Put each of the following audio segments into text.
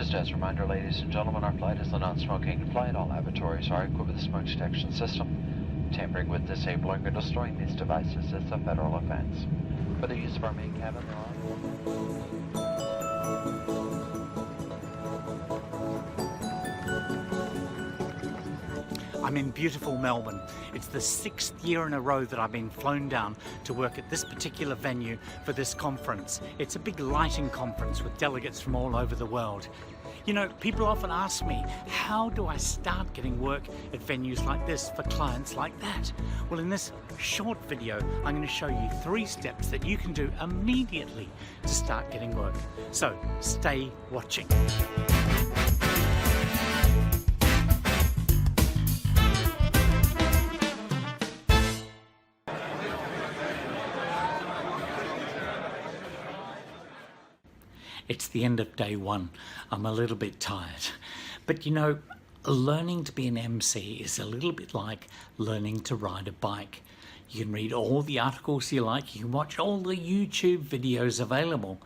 Just as a reminder, ladies and gentlemen, our flight is a non-smoking flight. All lavatories are equipped with a smoke detection system. Tampering with, disabling, or destroying these devices is a federal offense. For the use of our main cabin, there are... I'm in beautiful Melbourne. It's the 6th year in a row that I've been flown down to work at this particular venue for this conference. It's a big lighting conference with delegates from all over the world. You know, people often ask me, how do I start getting work at venues like this for clients like that? Well, in this short video, I'm going to show you 3 steps that you can do immediately to start getting work. So, stay watching. It's the end of day 1. I'm a little bit tired. But you know, learning to be an MC is a little bit like learning to ride a bike. You can read all the articles you like, you can watch all the YouTube videos available,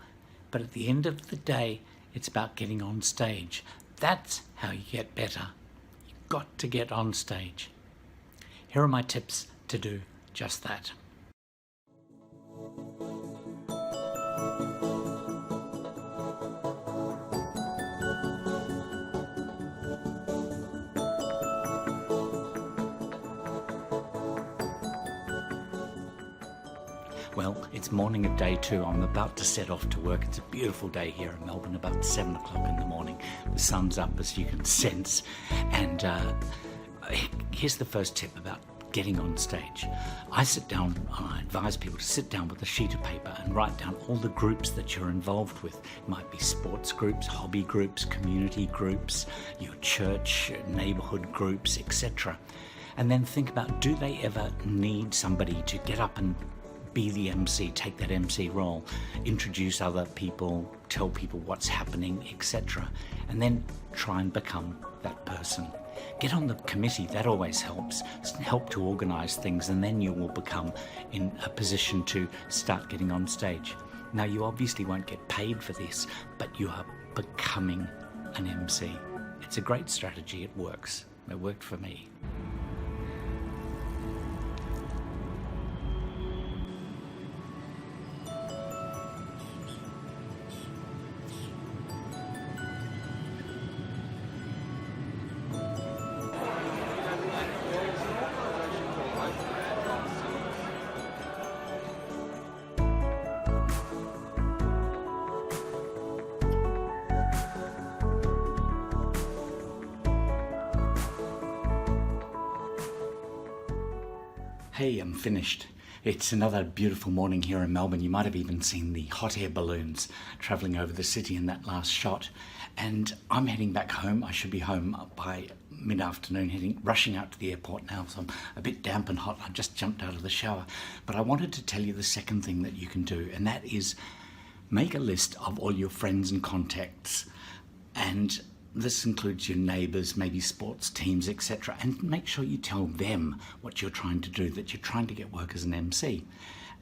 but at the end of the day, it's about getting on stage. That's how you get better. You've got to get on stage. Here are my tips to do just that. Well, it's morning of day 2. I'm about to set off to work. It's a beautiful day here in Melbourne, about 7 o'clock in the morning. The sun's up, as you can sense. And here's the first tip about getting on stage. I advise people to sit down with a sheet of paper and write down all the groups that you're involved with. It might be sports groups, hobby groups, community groups, your church, neighborhood groups, etc. And then think about, do they ever need somebody to get up and be the MC, take that MC role, introduce other people, tell people what's happening, etc. And then try and become that person. Get on the committee, that always helps. Help to organise things, and then you will become in a position to start getting on stage. Now, you obviously won't get paid for this, but you are becoming an MC. It's a great strategy, it works. It worked for me. Hey, I'm finished. It's another beautiful morning here in Melbourne. You might have even seen the hot air balloons travelling over the city in that last shot. And I'm heading back home. I should be home by mid-afternoon, rushing out to the airport now, so I'm a bit damp and hot. I just jumped out of the shower. But I wanted to tell you the second thing that you can do, and that is make a list of all your friends and contacts. And this includes your neighbours, maybe sports teams, etc. And make sure you tell them what you're trying to do, that you're trying to get work as an MC.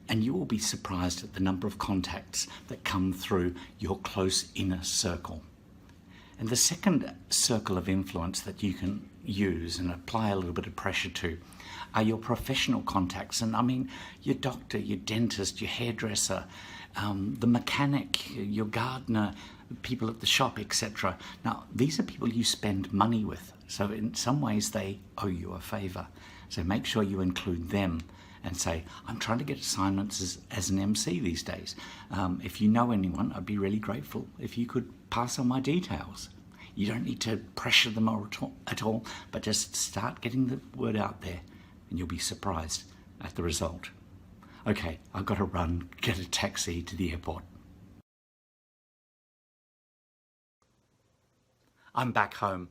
And you will be surprised at the number of contacts that come through your close inner circle. And the second circle of influence that you can use and apply a little bit of pressure to are your professional contacts. And I mean your doctor, your dentist, your hairdresser, the mechanic, your gardener, people at the shop, etc. Now, these are people you spend money with, so in some ways they owe you a favour. So make sure you include them and say, I'm trying to get assignments as an MC these days. If you know anyone, I'd be really grateful if you could pass on my details. You don't need to pressure them at all, but just start getting the word out there and you'll be surprised at the result. Okay, I've got to run, get a taxi to the airport. I'm back home.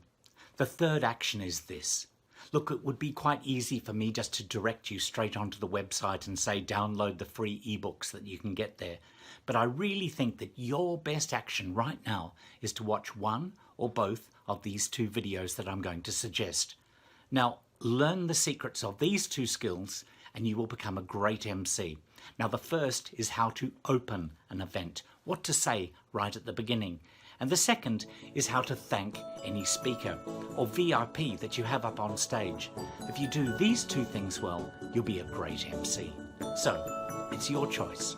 The third action is this. Look, it would be quite easy for me just to direct you straight onto the website and say download the free ebooks that you can get there. But I really think that your best action right now is to watch one or both of these 2 videos that I'm going to suggest. Now, learn the secrets of these 2 skills and you will become a great MC. Now, the first is how to open an event, what to say right at the beginning. And the second is how to thank any speaker or VIP that you have up on stage. If you do these two things well, you'll be a great MC. So, it's your choice.